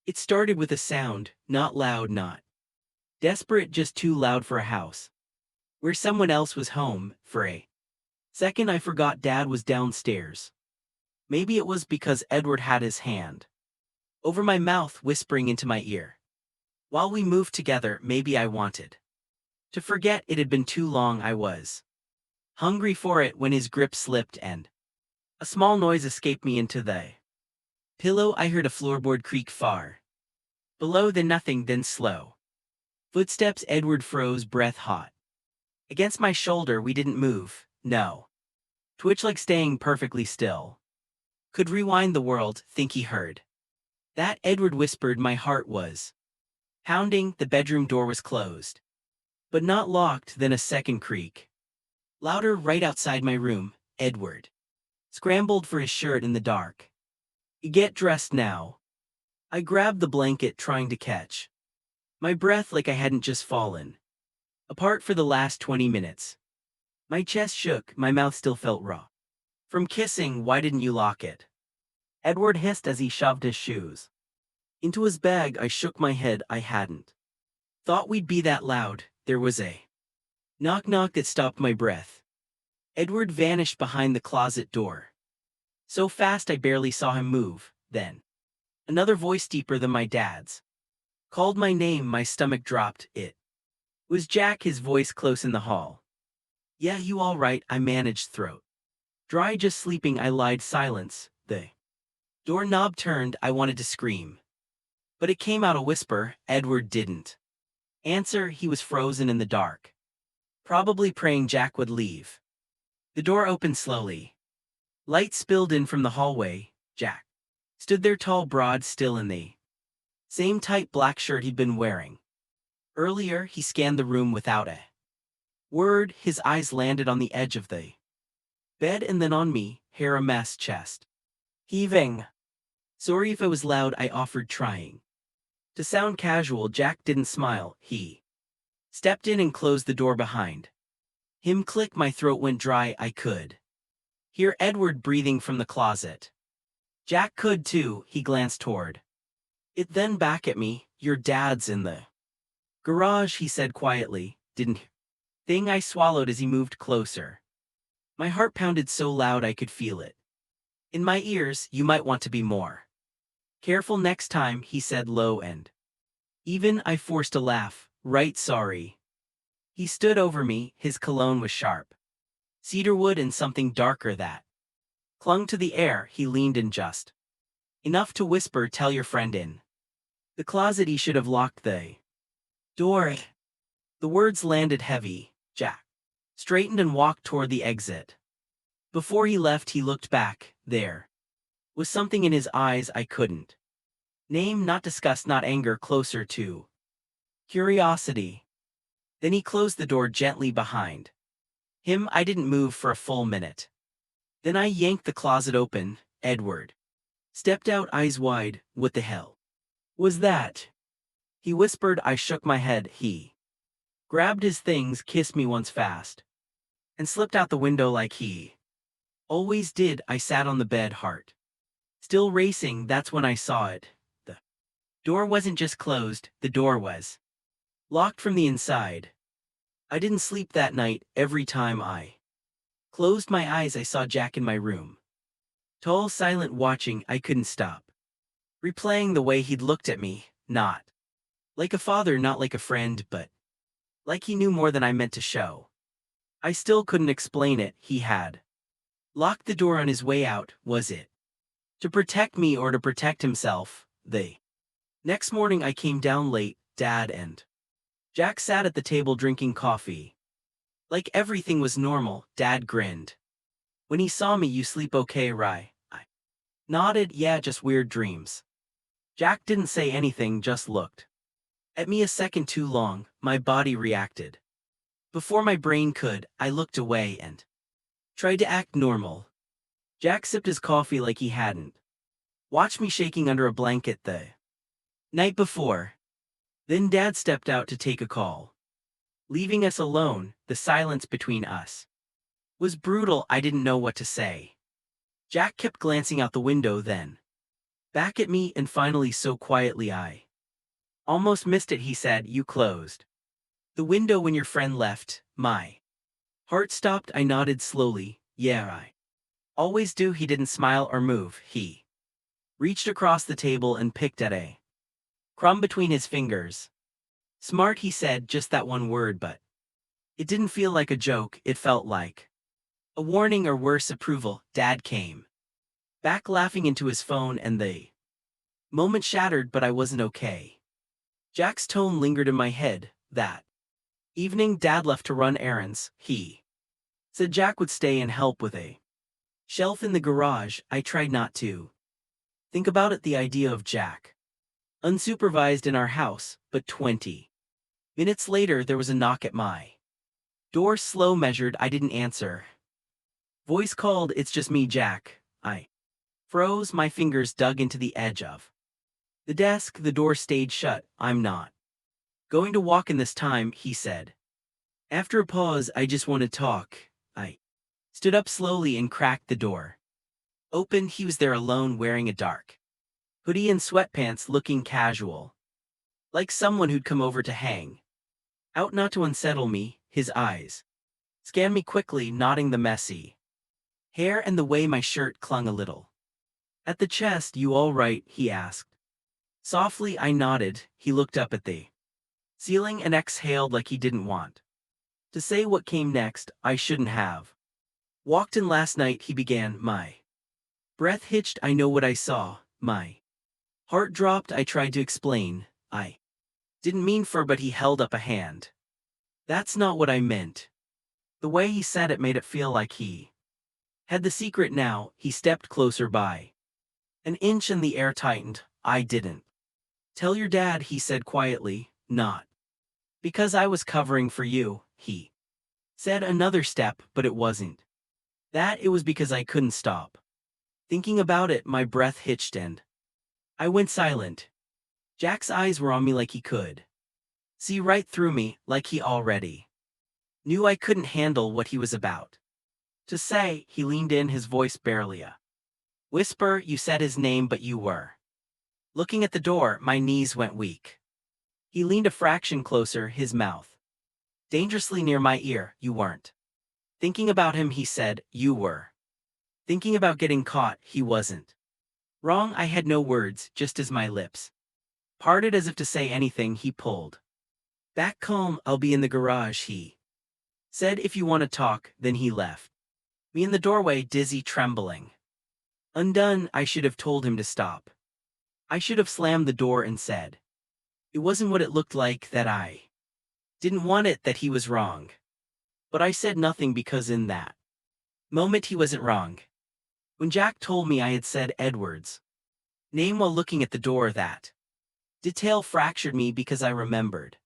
It started with a sound, not loud, not desperate, just too loud for a house where someone else was home. For a second I forgot Dad was downstairs. Maybe it was because Edward had his hand over my mouth, whispering into my ear. While we moved together, maybe I wanted to forget it had been too long. I was hungry for it when his grip slipped and a small noise escaped me into the pillow. I heard a floorboard creak far below, then nothing, then slow footsteps. Edward froze, breath hot against my shoulder. We didn't move, no twitch, like staying perfectly still. Could rewind the world, think he heard that. Edward whispered. My heart was pounding. The bedroom door was closed, but not locked. Then a second creak, louder, right outside my room. Edward scrambled for his shirt in the dark. Get dressed now. I grabbed the blanket, trying to catch my breath like I hadn't just fallen apart for the last 20 minutes. My chest shook, my mouth still felt raw from kissing. Why didn't you lock it? Edward hissed as he shoved his shoes into his bag. I shook my head. I hadn't thought we'd be that loud. There was a knock that stopped my breath. Edward vanished behind the closet door so fast I barely saw him move. Then another voice, deeper than my dad's, called my name. My stomach dropped. It was Jack, his voice close in the hall. Yeah, you all right? I managed, throat dry. Just sleeping, I lied. Silence. The doorknob turned. I wanted to scream, but it came out a whisper. Edward didn't answer. He was frozen in the dark, probably praying Jack would leave. The door opened slowly. Light spilled in from the hallway. Jack stood there, tall, broad, still in the same tight black shirt he'd been wearing earlier. He scanned the room without a word. His eyes landed on the edge of the bed and then on me, hair a mess, chest heaving. Sorry if it was loud, I offered, trying to sound casual. Jack didn't smile. He stepped in and closed the door behind him. Click, my throat went dry. I could hear Edward breathing from the closet. Jack could too. He glanced toward it, then back at me. Your dad's in the garage, he said quietly. Didn't thing. I swallowed as he moved closer. My heart pounded so loud I could feel it in my ears. You might want to be more careful next time, he said low and even. I forced a laugh. Right, sorry. He stood over me. His cologne was sharp cedarwood and something darker that clung to the air. He leaned in just enough to whisper, tell your friend in the closet he should have locked the door. The words landed heavy. Jack straightened and walked toward the exit. Before he left, he looked back. There was something in his eyes I couldn't name, not disgust, not anger, closer to curiosity. Then he closed the door gently behind him. I didn't move for a full minute. Then I yanked the closet open. Edward stepped out, eyes wide. What the hell was that? He whispered. I shook my head. He grabbed his things, kissed me once fast, and slipped out the window like he always did. I sat on the bed, heart still racing. That's when I saw it. The door wasn't just closed, the door was locked from the inside. I didn't sleep that night. Every time I closed my eyes, I saw Jack in my room. Tall, silent, watching. I couldn't stop replaying the way he'd looked at me. Not like a father, not like a friend, but like he knew more than I meant to show. I still couldn't explain it. He had locked the door on his way out. Was it to protect me or to protect himself? The next morning I came down late. Dad and Jack sat at the table drinking coffee. Like everything was normal. Dad grinned when he saw me. You sleep okay, Rye? I nodded. Yeah, just weird dreams. Jack didn't say anything, just looked at me a second too long. My body reacted before my brain could. I looked away and tried to act normal. Jack sipped his coffee like he hadn't watched me shaking under a blanket the night before. Then Dad stepped out to take a call, leaving us alone. The silence between us was brutal. I didn't know what to say. Jack kept glancing out the window, then Back at me and finally so quietly I almost missed it, he said. You closed the window when your friend left. My heart stopped. I nodded slowly. Yeah, I always do. He didn't smile or move. He reached across the table and picked at a crumb between his fingers. Smart, he said, just that one word, but it didn't feel like a joke. It felt like a warning, or worse, approval. Dad came back laughing into his phone, and the moment shattered, but I wasn't okay. Jack's tone lingered in my head. That evening, Dad left to run errands. He said Jack would stay and help with a shelf in the garage. I tried not to think about it, the idea of Jack unsupervised in our house, but 20 minutes later there was a knock at my door. Slow measured. I didn't answer. Voice called, "It's just me, Jack." I froze. My fingers dug into the edge of the desk. The door stayed shut. "I'm not going to walk in this time," he said. After a pause, "I just want to talk." I stood up slowly and cracked the door open. He was there alone, wearing a dark hoodie and sweatpants, looking casual, like someone who'd come over to hang out, not to unsettle me. His eyes scanned me quickly, noting the messy hair and the way my shirt clung a little at the chest. "You all right?" he asked softly. I nodded. He looked up at the ceiling and exhaled like he didn't want to say what came next. "I shouldn't have walked in last night," he began. My breath hitched. "I know what I saw." My heart dropped. I tried to explain. "I didn't mean for," but he held up a hand. "That's not what I meant." The way he said it made it feel like he had the secret now. He stepped closer by an inch and the air tightened. "I didn't tell your dad," he said quietly. "Not because I was covering for you," he said. Another step, but it wasn't that. It was because I couldn't stop thinking about it. My breath hitched and I went silent. Jack's eyes were on me, like he could see right through me, like he already knew I couldn't handle what he was about to say. He leaned in, his voice barely a whisper. "You said his name, but you were looking at the door." My knees went weak. He leaned a fraction closer, his mouth dangerously near my ear. "You weren't thinking about him," he said. "You were thinking about getting caught." He wasn't wrong. I had no words. Just as my lips parted as if to say anything, he pulled back, calm. "I'll be in the garage," he said, "if you want to talk." Then he left me in the doorway, dizzy, trembling, undone. I should have told him to stop. I should have slammed the door and said it wasn't what it looked like, that I didn't want it, that he was wrong. But I said nothing, because in that moment he wasn't wrong. When Jack told me I had said Edward's name while looking at the door, that detail fractured me, because I remembered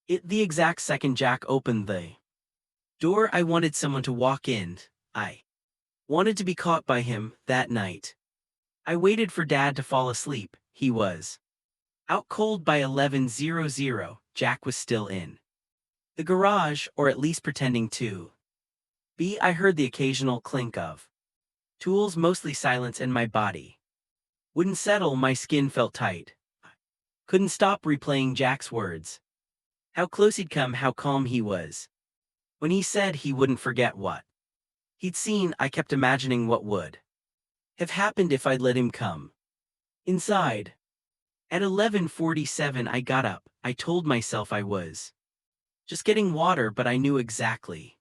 it the exact second Jack opened the door. I wanted someone to walk in. I wanted to be caught by him that night. I waited for Dad to fall asleep. He was out cold by 11:00. Jack was still in the garage, or at least pretending to be. I heard the occasional clink of tools, mostly silence, and my body wouldn't settle. My skin felt tight. Couldn't stop replaying Jack's words. How close he'd come, how calm he was. When he said he wouldn't forget what he'd seen, I kept imagining what would have happened if I'd let him come inside. At 11:47 I got up. I told myself I was just getting water, but I knew exactly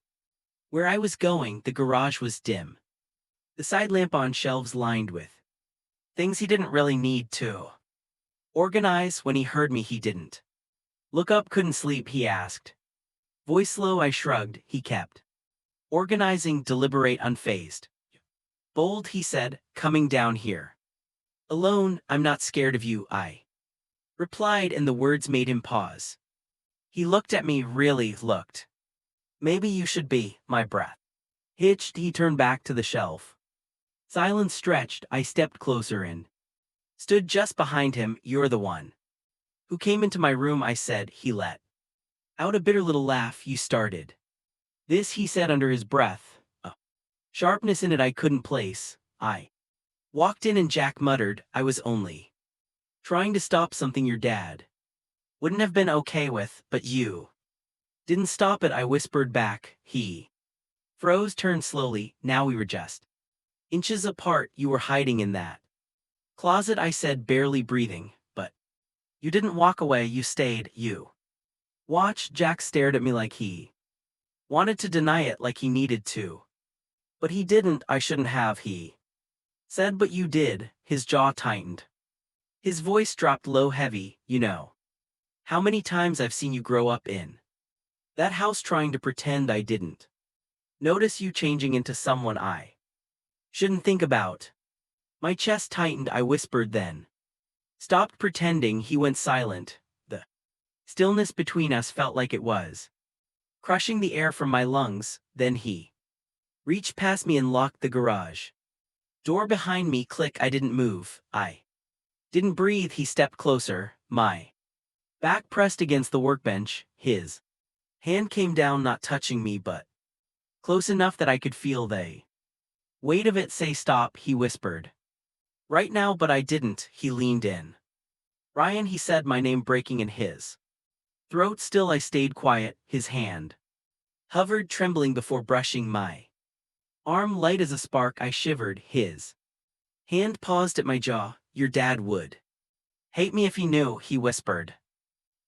where I was going. The garage was dim, the side lamp on shelves lined with things he didn't really need to organize. When he heard me, he didn't look up. "Couldn't sleep?" he asked. Voice low. I shrugged. He kept organizing, deliberate, unfazed. "Bold," he said, "coming down here alone." "I'm not scared of you," I replied, and the words made him pause. He looked at me, really looked. "Maybe you should be." My breath hitched. He turned back to the shelf. Silence stretched. I stepped closer and stood just behind him. "You're the one who came into my room," I said. He let out a bitter little laugh. "You started this," he said under his breath, a sharpness in it I couldn't place. I Walked in and Jack muttered, I was only trying to stop something your dad wouldn't have been okay with, but you didn't stop it, I whispered back. He froze, turned slowly. Now we were just inches apart. You were hiding in that closet, I said, barely breathing. But you didn't walk away, you stayed. You watched. Jack stared at me like he wanted to deny it, like he needed to. But he didn't. I shouldn't have, he said. But you did. His jaw tightened. His voice dropped low, heavy. You know how many times I've seen you grow up in that house trying to pretend I didn't notice you changing into someone I shouldn't think about. My chest tightened. I whispered, then stopped pretending. He went silent. The stillness between us felt like it was crushing the air from my lungs. Then he reached past me and locked the garage door behind me. Click. I didn't move. I didn't breathe. He stepped closer. My back pressed against the workbench. His hand came down, not touching me, but close enough that I could feel the weight of it. Say stop, he whispered. Right now, but I didn't. He leaned in. Ryan, he said, my name breaking in his throat. Still I stayed quiet. His hand hovered, trembling, before brushing my arm, light as a spark. I shivered. His hand paused at my jaw. Your dad would hate me if he knew, he whispered.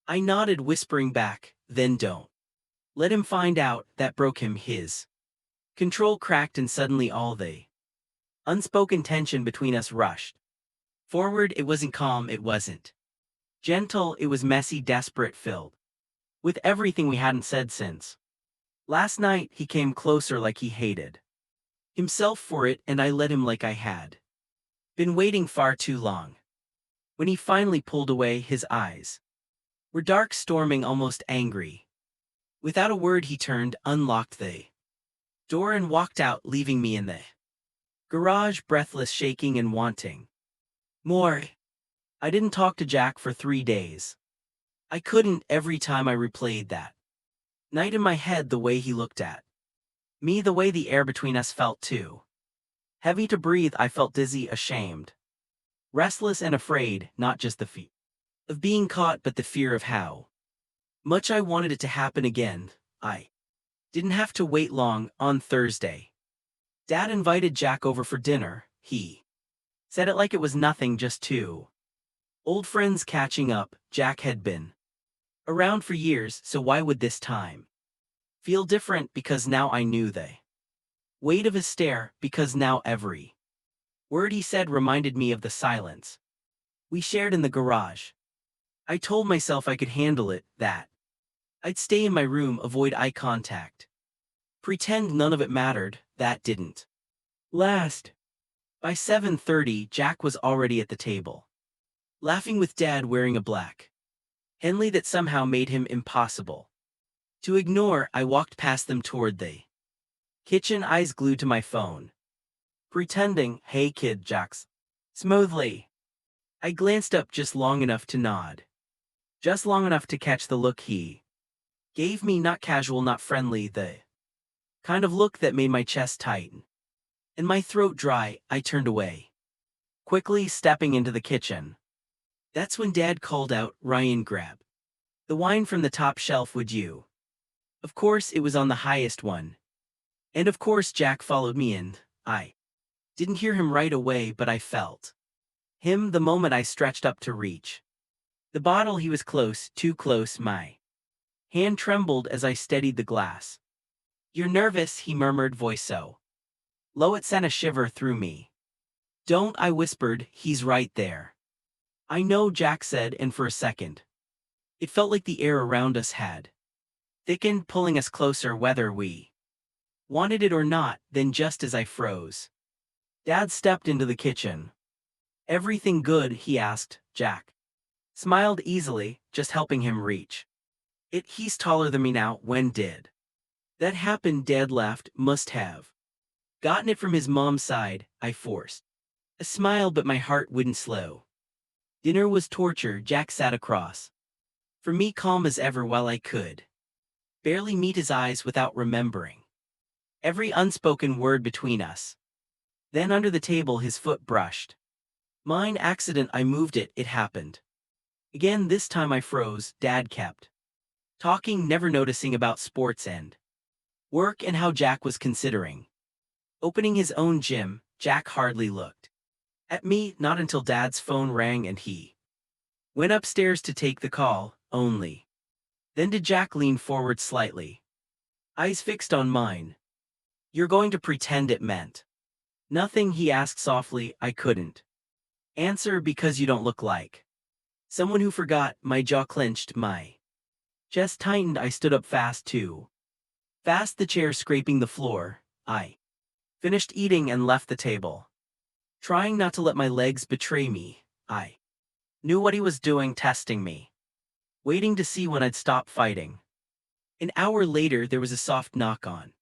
I nodded, whispering back, then don't let him find out. That broke him. His control cracked, and suddenly all the unspoken tension between us rushed forward. It wasn't calm, it wasn't gentle, it was messy, desperate, filled with everything we hadn't said since last night. He came closer, like he hated himself for it, and I let him, like I had been waiting far too long. When he finally pulled away, his eyes were dark, storming, almost angry. Without a word, he turned, unlocked the door, and walked out, leaving me in the garage, breathless, shaking, and wanting more. I didn't talk to Jack for 3 days. I couldn't. Every time I replayed that night in my head, the way he looked at me, the way the air between us felt too heavy to breathe, I felt dizzy, ashamed, restless, and afraid. Not just the fear of being caught, but the fear of how much I wanted it to happen again. I didn't have to wait long. On Thursday, Dad invited Jack over for dinner. He said it like it was nothing, just two old friends catching up. Jack had been around for years, so why would this time feel different? Because now I knew the weight of his stare, because now every word he said reminded me of the silence we shared in the garage. I told myself I could handle it, that I'd stay in my room, avoid eye contact, pretend none of it mattered. That didn't last. By 7:30, Jack was already at the table, laughing with Dad, wearing a black Henley that somehow made him impossible to ignore. I walked past them toward the kitchen, eyes glued to my phone, pretending, hey kid, Jack's smoothly. I glanced up just long enough to nod, just long enough to catch the look he gave me, not casual, not friendly, the kind of look that made my chest tighten and my throat dry. I turned away quickly, stepping into the kitchen. That's when Dad called out, Ryan, grab the wine from the top shelf, would you? Of course, it was on the highest one. And of course Jack followed me in. I didn't hear him right away, but I felt him the moment I stretched up to reach the bottle. He was close, too close. My hand trembled as I steadied the glass. You're nervous, he murmured, voice so low it sent a shiver through me. Don't, I whispered, he's right there. I know, Jack said, and for a second it felt like the air around us had thickened, pulling us closer, whether we wanted it or not. Then, just as I froze, Dad stepped into the kitchen. Everything good, he asked. Jack smiled easily, just helping him reach it. He's taller than me now. When did that happen? Dad laughed. Must have gotten it from his mom's side. I forced a smile, but my heart wouldn't slow. Dinner was torture. Jack sat across from me, calm as ever, while I could barely meet his eyes without remembering every unspoken word between us. Then under the table his foot brushed. Mine accident, I moved it, it happened. Again this time I froze. Dad kept talking, never noticing about sports and work and how Jack was considering opening his own gym. Jack hardly looked at me, not until Dad's phone rang and he went upstairs to take the call. Only then did Jack lean forward slightly, eyes fixed on mine. "You're going to pretend it meant nothing?" he asked softly. I couldn't answer. "Because you don't look like someone who forgot." My jaw clenched, my chest tightened. I stood up fast, too fast, the chair scraping the floor. I finished eating and left the table, trying not to let my legs betray me. I knew what he was doing, testing me, waiting to see when I'd stop fighting. An hour later there was a soft knock on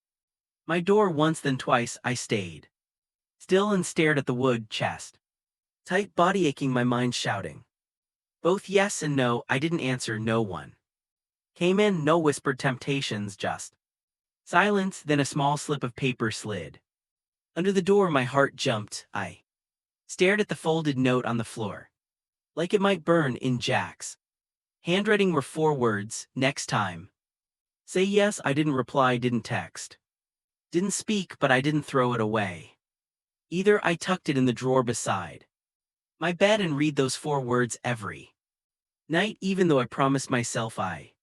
my door. Once, then twice. I stayed still and stared at the wood chest, tight, body aching, my mind shouting both yes and no. I didn't answer. No one came in, no whispered temptations, just silence. Then a small slip of paper slid under the door. My heart jumped. I stared at the folded note on the floor, like it might burn. In Jack's handwriting were 4 words: "Next time, say yes." I didn't reply, didn't text, didn't speak, but I didn't throw it away either. I tucked it in the drawer beside my bed and read those 4 words every night, even though I promised myself I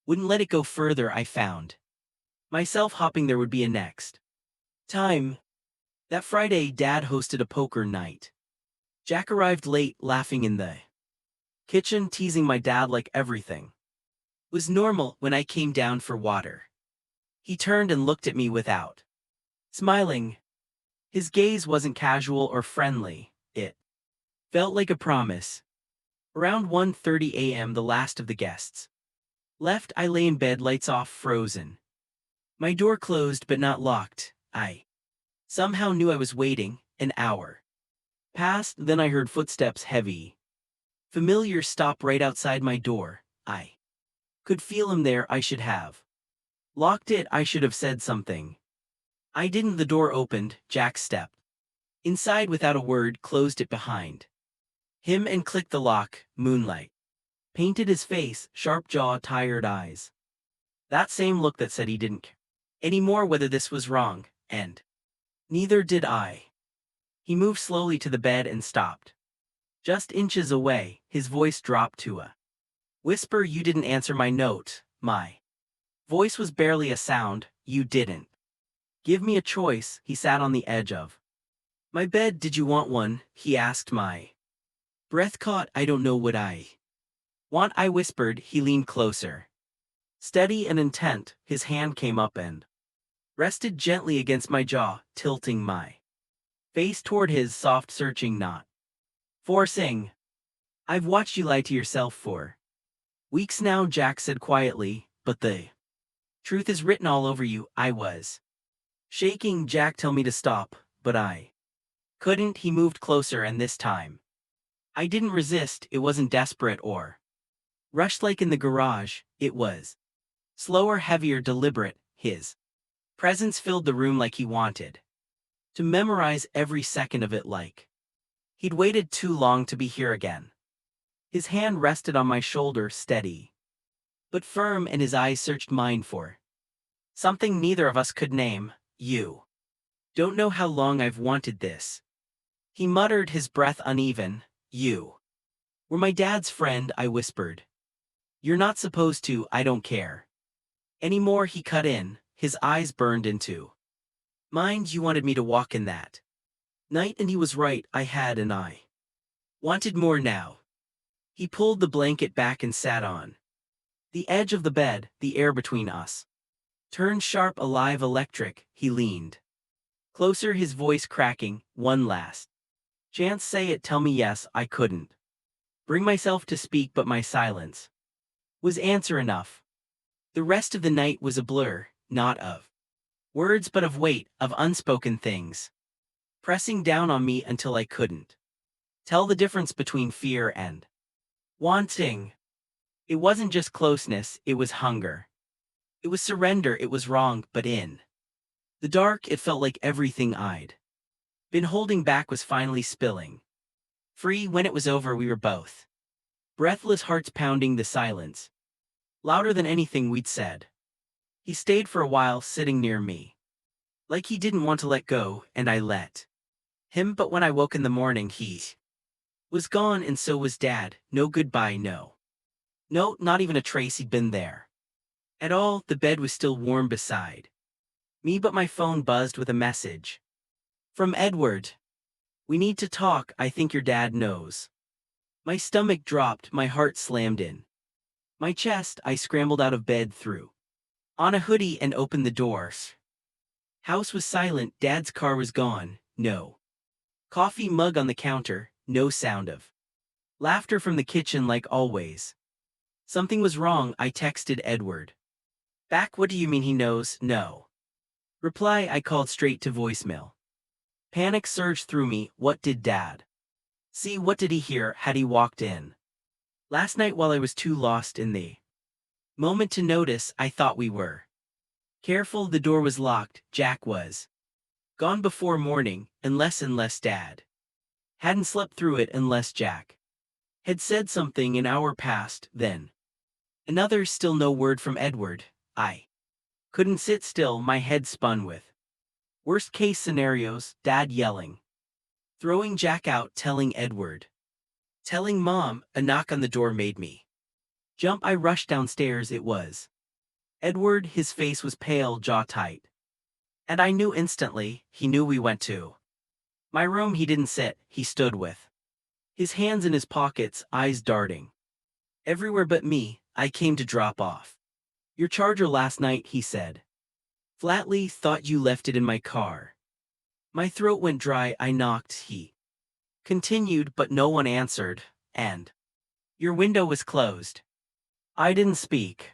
wouldn't let it go further. I found myself hoping there would be a next time. That Friday, Dad hosted a poker night. Jack arrived late, laughing in the kitchen, teasing my dad like everything was normal. When I came down for water, he turned and looked at me without smiling. His gaze wasn't casual or friendly. It felt like a promise. Around 1:30 a.m. the last of the guests left. I lay in bed, lights off, frozen. My door closed but not locked. I somehow knew I was waiting. An hour passed, then I heard footsteps, heavy, familiar, stop right outside my door. I could feel him there. I should have locked it. I should have said something. I didn't. The door opened. Jack stepped inside without a word, closed it behind him and clicked the lock. Moonlight painted his face, sharp jaw, tired eyes. That same look that said he didn't care anymore whether this was wrong, and neither did I. He moved slowly to the bed and stopped just inches away. His voice dropped to a whisper. "You didn't answer my note." My voice was barely a sound. "You didn't give me a choice." He sat on the edge of my bed. "Did you want one?" he asked. My breath caught. "I don't know what I want," I whispered. He leaned closer, steady and intent. His hand came up and rested gently against my jaw, tilting my face toward his, soft, searching, not forcing. "I've watched you lie to yourself for weeks now," Jack said quietly, "but the truth is written all over you." I was shaking. "Jack, tell me to stop." But I couldn't. He moved closer, and this time I didn't resist. It wasn't desperate or rushed like in the garage. It was slower, heavier, deliberate. His presence filled the room like he wanted to memorize every second of it, like he'd waited too long to be here again. His hand rested on my shoulder, steady but firm, and his eyes searched mine for something neither of us could name. "You don't know how long I've wanted this," he muttered, his breath uneven. "You were my dad's friend," I whispered. "You're not supposed to." "I don't care anymore," he cut in, his eyes burned into mine. "You wanted me to walk in that night, and he was right. I had, and I wanted more now." He pulled the blanket back and sat on the edge of the bed. The air between us turned sharp, alive, electric. He leaned closer, his voice cracking. "One last chance. Say it. Tell me yes." I couldn't bring myself to speak, but my silence was answer enough. The rest of the night was a blur, not of words but of weight, of unspoken things pressing down on me until I couldn't tell the difference between fear and wanting. It wasn't just closeness, it was hunger. It was surrender. It was wrong, but in the dark it felt like everything I'd Been holding back was finally spilling. Free when it was over we were both. Breathless hearts pounding the silence. Louder than anything we'd said. He stayed for a while sitting near me. Like he didn't want to let go, and I let him, but when I woke in the morning he was gone and so was Dad. No goodbye, no. No, not even a trace he'd been there. At all, the bed was still warm beside me, but my phone buzzed with a message. From Edward. We need to talk, I think your dad knows. My stomach dropped, my heart slammed in my chest. I scrambled out of bed, threw on a hoodie and opened the doors. House was silent, Dad's car was gone, no coffee mug on the counter, no sound of laughter from the kitchen like always. Something was wrong, I texted Edward. Back, what do you mean he knows? No reply, I called straight to voicemail. Panic surged through me, what did Dad see? What did he hear? Had he walked in last night while I was too lost in the moment to notice? I thought we were careful, the door was locked, Jack was gone before morning, unless Dad hadn't slept through it, unless Jack had said something an hour past, then another, still no word from Edward. I couldn't sit still, my head spun with worst case scenarios, Dad yelling, throwing Jack out, telling Edward, telling Mom. A knock on the door made me jump. I rushed downstairs. It was Edward, his face was pale, jaw tight. And I knew instantly, he knew. We went to my room. He didn't sit, he stood with his hands in his pockets, eyes darting everywhere but me. I came to drop off your charger last night, he said flatly. Thought you left it in my car. My throat went dry. I knocked, he continued, but no one answered. And your window was closed. I didn't speak.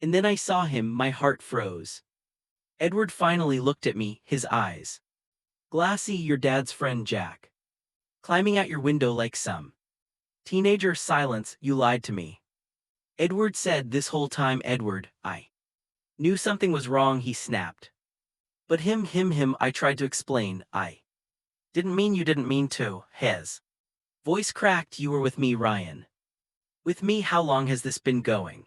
And then I saw him, my heart froze. Edward finally looked at me, his eyes glassy. Your dad's friend Jack climbing out your window like some teenager. Silence, you lied to me. Edward said this whole time. Edward, I knew something was wrong, he snapped. But him, I tried to explain. I didn't mean. You didn't mean to. His voice cracked. You were with me, Ryan. With me? How long has this been going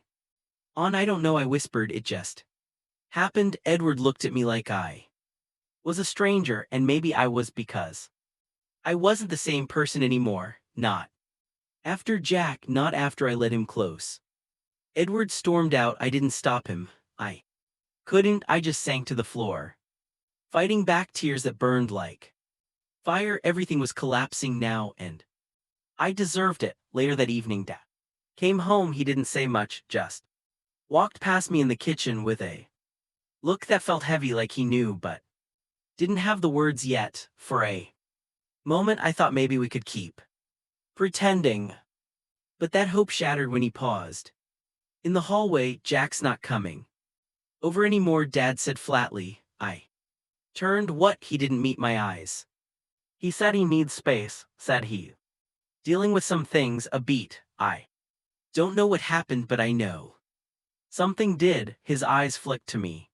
on? I don't know, I whispered. It just happened. Edward looked at me like I was a stranger, and maybe I was, because I wasn't the same person anymore. Not after Jack, not after I let him close. Edward stormed out. I didn't stop him. I couldn't. I just sank to the floor, fighting back tears that burned like fire. Everything was collapsing now, and I deserved it. Later that evening, Dad came home. He didn't say much, just walked past me in the kitchen with a look that felt heavy, like he knew but didn't have the words yet. For a moment I thought maybe we could keep pretending. But that hope shattered when he paused. In the hallway, Jack's not coming over anymore, Dad said flatly. I turned. What? He didn't meet my eyes. He said he needs space, said he. Dealing with some things. A beat. I don't know what happened, but I know something did. His eyes flicked to me,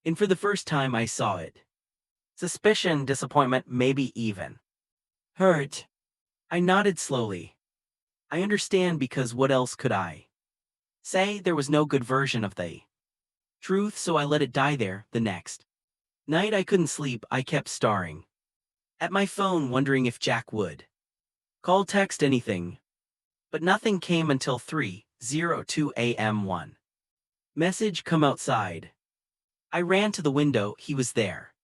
and for the first time I saw it. Suspicion, disappointment, maybe even hurt. I nodded slowly. I understand, because what else could I say? There was no good version of the truth, so I let it die there. The next night I couldn't sleep. I kept staring at my phone, wondering if Jack would call, text, anything. But nothing came until 3:02 a.m. One message: come outside. I ran to the window. He was there,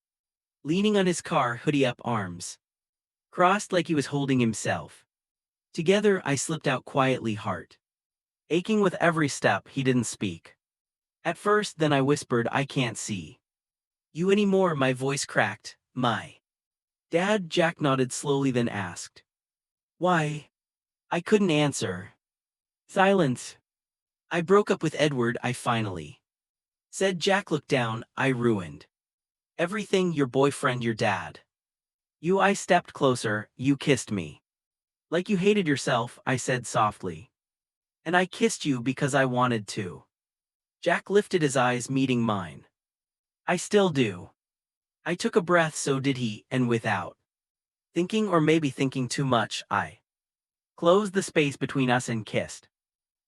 leaning on his car, hoodie up, arms crossed like he was holding himself together. I slipped out quietly, heart aching with every step. He didn't speak at first, then I whispered, I can't see you anymore. My voice cracked. My dad? Jack nodded slowly, then asked, why? I couldn't answer. Silence. I broke up with Edward, I finally said. Jack looked down. I ruined everything. Your boyfriend, your dad. You. I stepped closer. You kissed me like you hated yourself, I said softly. And I kissed you because I wanted to. Jack lifted his eyes, meeting mine. I still do. I took a breath. So did he, and without Thinking or maybe thinking too much, I closed the space between us and kissed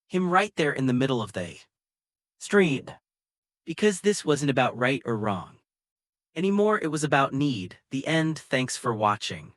him right there in the middle of the street. Because this wasn't about right or wrong anymore, it was about need. The end. Thanks for watching.